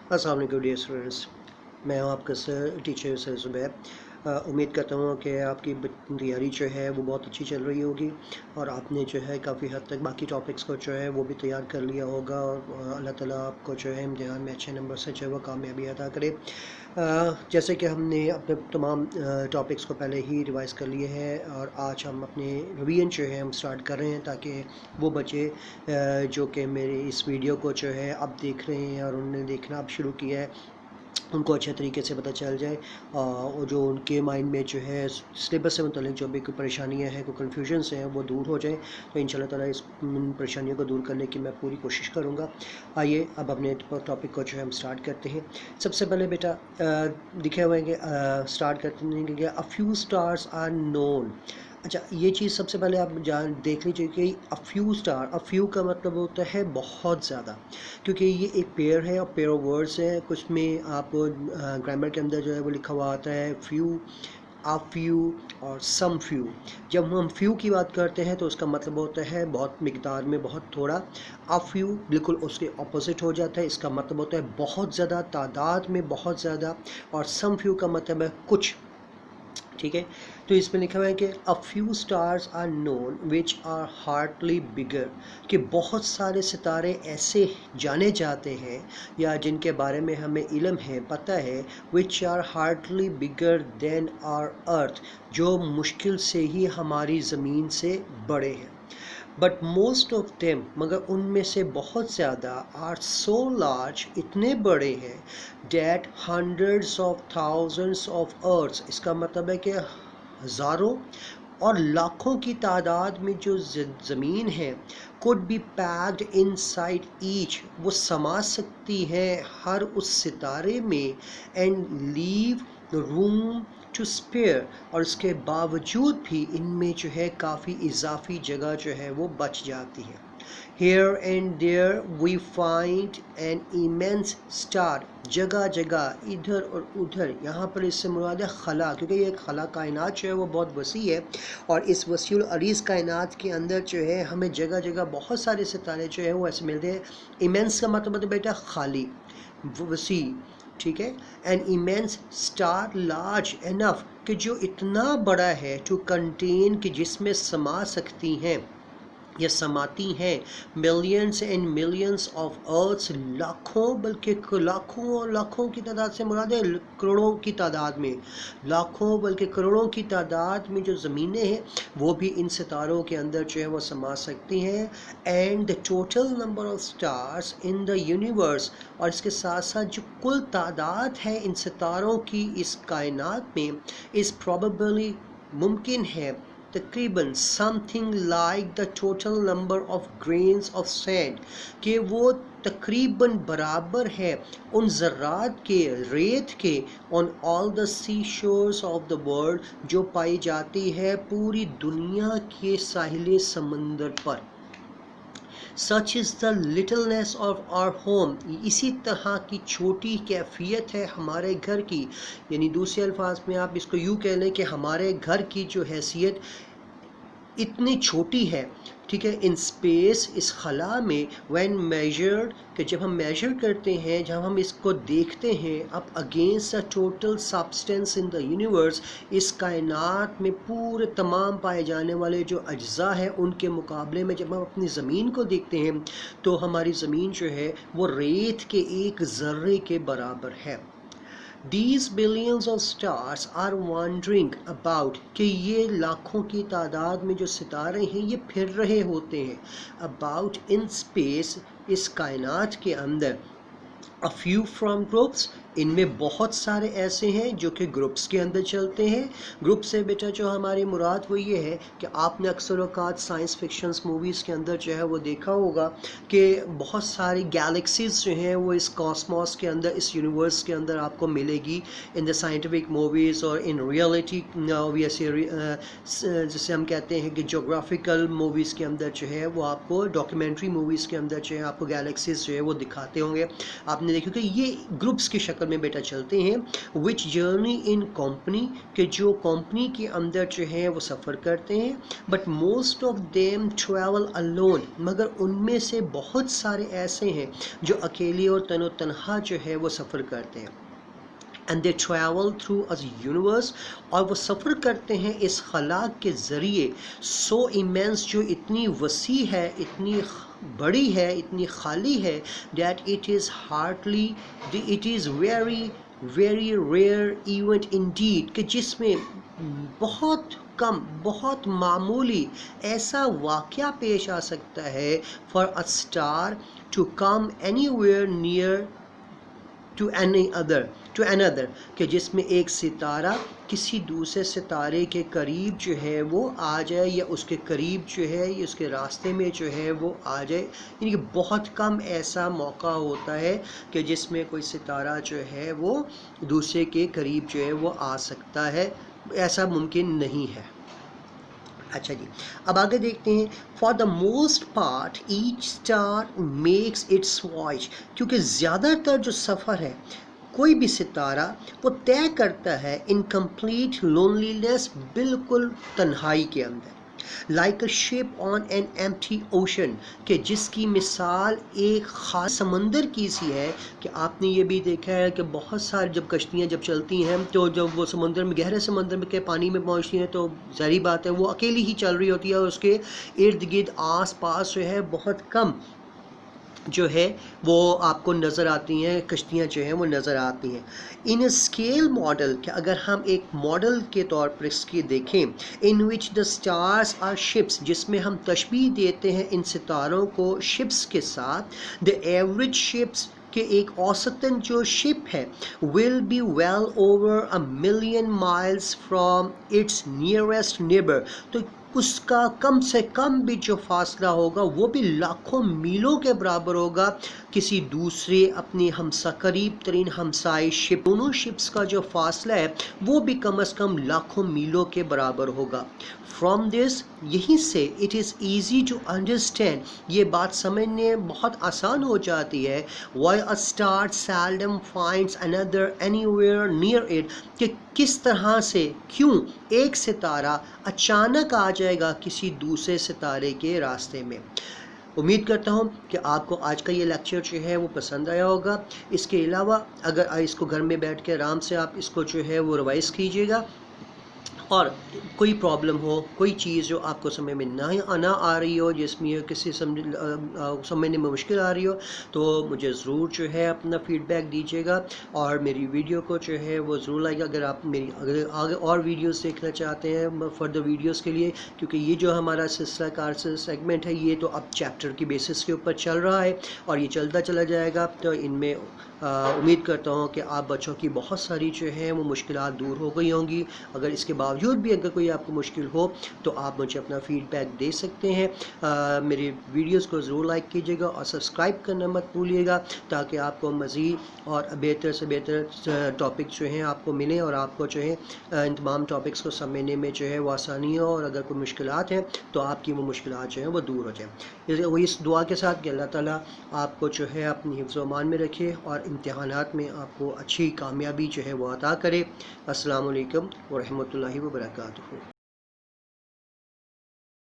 अस्सलाम वालेकुम dear students, मैं हूं आपका टीचर सर ज़ुबैर। उम्मीद करता हूं कि आपकी तैयारी जो है वो बहुत अच्छी चल रही होगी और आपने जो है काफ़ी हद तक बाकी टॉपिक्स को जो है वो भी तैयार कर लिया होगा और अल्लाह ताला आपको जो है इम्तिहान में अच्छे नंबर से जो है वो कामयाबी अता करे। जैसे कि हमने अपने तमाम टॉपिक्स को पहले ही रिवाइज़ कर लिए हैं और आज हम अपने रिवीजन जो है हम स्टार्ट कर रहे हैं ताकि वो बच्चे जो कि मेरे इस वीडियो को जो है अब देख रहे हैं और उन्होंने देखना अब शुरू किया है, उनको अच्छे तरीके से पता चल जाए और जो उनके माइंड में जो है सिलेबस से मुतल्लिक जो भी कोई परेशानियां हैं, कोई कन्फ्यूजन्स हैं, वो दूर हो जाए। तो इंशाल्लाह ताला इस परेशानियों को दूर करने की मैं पूरी कोशिश करूँगा। आइए अब अपने टॉपिक को जो है हम स्टार्ट करते हैं। सबसे पहले बेटा लिखे हुए हैं कि स्टार्ट करने के लिए a few stars are known. अच्छा, ये चीज़ सबसे पहले आप जान देख लीजिए कि a few star, a few का मतलब होता है बहुत ज़्यादा, क्योंकि ये एक पेयर है और पेयर ऑफ वर्ड्स है। कुछ में आपको ग्रामर के अंदर जो है वो लिखा हुआ आता है फ्यू, आ फ्यू और सम फ्यू। जब हम फ्यू की बात करते हैं तो उसका मतलब होता है बहुत मिकदार में, बहुत थोड़ा। आ फ्यू बिल्कुल उसके ऑपोजिट हो जाता है, इसका मतलब होता है बहुत ज़्यादा, तादाद में बहुत ज़्यादा। और सम फ्यू का मतलब है कुछ, ठीक है। तो इसमें लिखा हुआ है कि a few stars are known which are hardly bigger, कि बहुत सारे सितारे ऐसे जाने जाते हैं या जिनके बारे में हमें इल्म है, पता है, which are hardly bigger than our Earth, जो मुश्किल से ही हमारी ज़मीन से बड़े हैं। बट मोस्ट ऑफ देम, मगर उनमें से बहुत ज़्यादा, आर सो लार्ज, इतने बड़े हैं, that hundreds of thousands of earths, इसका मतलब है कि हज़ारों और लाखों की तादाद में जो ज़मीन है, could be packed inside each, वो समा सकती है हर उस सितारे में, and leave room to spare, और इसके बावजूद भी इनमें जो है काफ़ी इजाफी जगह जो है वो बच जाती है। Here and there we find an immense star, जगह जगह, इधर और उधर, यहाँ पर इससे मुराद है खला, क्योंकि ये खला कायनात जो है वो बहुत वसी है और इस वसीउल अरीज़ कायनात के अंदर जो है हमें जगह जगह बहुत सारे सितारे जो है वो ऐसे मिलते हैं। इमेंस का मतलब बेटा खाली, वसी, ठीक है। An immense star large enough, कि जो इतना बड़ा है, टू कंटेन, कि जिसमें समा सकती हैं या समाती हैं, millions and millions of earths, लाखों, बल्कि लाखों और लाखों की तादाद से मुराद है करोड़ों की तादाद में, लाखों बल्कि करोड़ों की तादाद में जो ज़मीनें हैं वो भी इन सितारों के अंदर जो है वो समा सकती हैं। And the total number of stars in the universe, और इसके साथ साथ जो कुल तादाद है इन सितारों की इस कायनात में, इज़ प्रॉबेबली, मुमकिन है, तकरीबन something like the total number of grains of sand, कि वो तकरीबन बराबर है उन ज़रात के, रेत के, on all the sea shores of the world, जो पाई जाती है पूरी दुनिया के साहिल समंदर पर। Such is the littleness of our home, इसी तरह की छोटी कैफियत है हमारे घर की, यानी दूसरे अल्फाज में आप इसको यूँ कह लें कि हमारे घर की जो हैसियत इतनी छोटी है, ठीक है, इन स्पेस, इस खला में, व्हेन मेजर्ड, कि जब हम मेजर करते हैं, जब हम इसको देखते हैं, अब against the total substance in the universe, इस कायनात में पूरे तमाम पाए जाने वाले जो अज्जा हैं उनके मुकाबले में जब हम अपनी ज़मीन को देखते हैं तो हमारी ज़मीन जो है वो रेत के एक ज़र्रे के बराबर है। These billions of stars are wandering about, कि ये लाखों की तादाद में जो सितारे हैं ये फिर रहे होते हैं, about in space, इस कायनात के अंदर। A few from groups, इनमें बहुत सारे ऐसे हैं जो कि ग्रुप्स के अंदर चलते हैं। ग्रुप से बेटा जो हमारी मुराद वो ये है कि आपने अक्सर औक़ात साइंस फिक्शंस मूवीज़ के अंदर जो है वो देखा होगा कि बहुत सारी गैलेक्सीज़ जो हैं वो इस कॉस्मॉस के अंदर, इस यूनिवर्स के अंदर आपको मिलेगी इन द साइंटिफिक मूवीज़ और इन रियलिटी, जैसे हम कहते हैं कि जोग्राफिकल मूवीज़ के अंदर जो है वो आपको, डॉक्यूमेंट्री मूवीज़ के अंदर जो है आपको गैलेक्सीज़ जो है वो दिखाते होंगे। आपने نے دیکھی کہ یہ گروپس کی شکل میں بیٹا چلتے ہیں. وچ جرنی ان کمپنی، کہ جو کمپنی کے اندر جو ہے وہ سفر کرتے ہیں. But most of them travel alone, مگر ان میں سے بہت سارے ایسے ہیں جو اکیلے اور تنہا جو ہے وہ سفر کرتے ہیں. and they travel through a universe، اور وہ سفر کرتے ہیں اس خلاق کے ذریعے so immense، جو اتنی وسیع ہے، اتنی بڑی ہے، اتنی خالی ہے that it is very very rare event indeed، کہ جس میں بہت کم، بہت معمولی ایسا واقعہ پیش آ سکتا ہے for a star to come anywhere near to another، کہ جس میں ایک ستارہ کسی دوسرے ستارے کے قریب جو ہے وہ آ جائے، یا اس کے قریب جو ہے، یا اس کے راستے میں جو ہے وہ آ جائے. یعنی کہ بہت کم ایسا موقع ہوتا ہے کہ جس میں کوئی ستارہ جو ہے وہ دوسرے کے قریب جو ہے وہ آ سکتا ہے، ایسا ممکن نہیں ہے. اچھا جی، اب آگے دیکھتے ہیں. For the most part each star makes its wage, کیونکہ زیادہ تر جو سفر ہے کوئی بھی ستارہ وہ طے کرتا ہے ان کمپلیٹ لونلینس، بالکل تنہائی کے اندر. Like a ship on an empty ocean, کہ جس کی مثال ایک خاص سمندر کی سی ہے. کہ آپ نے یہ بھی دیکھا ہے کہ بہت ساری جب کشتیاں جب چلتی ہیں تو جب وہ سمندر میں، گہرے سمندر میں کے پانی میں پہنچتی ہیں تو ظاہری بات ہے وہ اکیلی ہی چل رہی ہوتی ہے، اور اس کے ارد گرد آس پاس جو ہے بہت کم جو ہے وہ آپ کو نظر آتی ہیں، کشتیاں جو ہیں وہ نظر آتی ہیں. ان اسکیل ماڈل، کہ اگر ہم ایک ماڈل کے طور پر اس کی دیکھیں، ان وچ دا اسٹارس آر شپس، جس میں ہم تشبیہ دیتے ہیں ان ستاروں کو شپس کے ساتھ. دا ایوریج شپس، کہ ایک اوسطاً جو شپ ہے will be well over a million miles from its nearest neighbor، تو اس کا کم سے کم بھی جو فاصلہ ہوگا وہ بھی لاکھوں میلوں کے برابر ہوگا کسی دوسرے اپنی قریب ترین ہمسائے شپ. دونوں شپس کا جو فاصلہ ہے وہ بھی کم از کم لاکھوں میلوں کے برابر ہوگا. فرام دس، یہیں سے it is easy to understand, یہ بات سمجھنے بہت آسان ہو جاتی ہے. Why a star seldom finds another anywhere near it، کہ کس طرح سے، کیوں ایک ستارہ اچانک آ جائے گا کسی دوسرے ستارے کے راستے میں. امید کرتا ہوں کہ آپ کو آج کا یہ لیکچر جو ہے وہ پسند آیا ہوگا. اس کے علاوہ اگر اس کو گھر میں بیٹھ کے آرام سے آپ اس کو جو ہے وہ ریوائز کیجیے گا، اور کوئی پرابلم ہو، کوئی چیز جو آپ کو سمجھ میں نہ آ رہی ہو، جس میں کسی سمجھنے میں مشکل آ رہی ہو، تو مجھے ضرور جو ہے اپنا فیڈ بیک دیجیے گا، اور میری ویڈیو کو جو ہے وہ ضرور لائک. اگر آپ میری آگے اور ویڈیوز دیکھنا چاہتے ہیں فردر ویڈیوز کے لیے، کیونکہ یہ جو ہمارا سلسلہ کار سیگمنٹ ہے یہ تو اب چیپٹر کی بیسس کے اوپر چل رہا ہے، اور یہ چلتا چلا جائے گا. تو ان میں امید کرتا ہوں کہ آپ بچوں کی بہت ساری جو ہیں وہ مشکلات دور ہو گئی ہوں گی. اگر اس کے باوجود بھی اگر کوئی آپ کو مشکل ہو تو آپ مجھے اپنا فیڈ بیک دے سکتے ہیں. میری ویڈیوز کو ضرور لائک کیجیے گا اور سبسکرائب کرنا مت بھولیے گا، تاکہ آپ کو مزید اور بہتر سے بہتر ٹاپکس جو ہیں آپ کو ملیں، اور آپ کو جو ہے ان تمام ٹاپکس کو سمجھنے میں جو ہے وہ آسانی ہو، اور اگر کوئی مشکلات ہیں تو آپ کی وہ مشکلات جو ہیں وہ دور ہو جائیں. اس دعا کے ساتھ کہ اللہ تعالیٰ آپ کو جو ہے اپنی حفظ و امان میں رکھے، اور امتحانات میں آپ کو اچھی کامیابی جو ہے وہ عطا کرے. السلام علیکم ورحمۃ اللہ وبرکاتہ.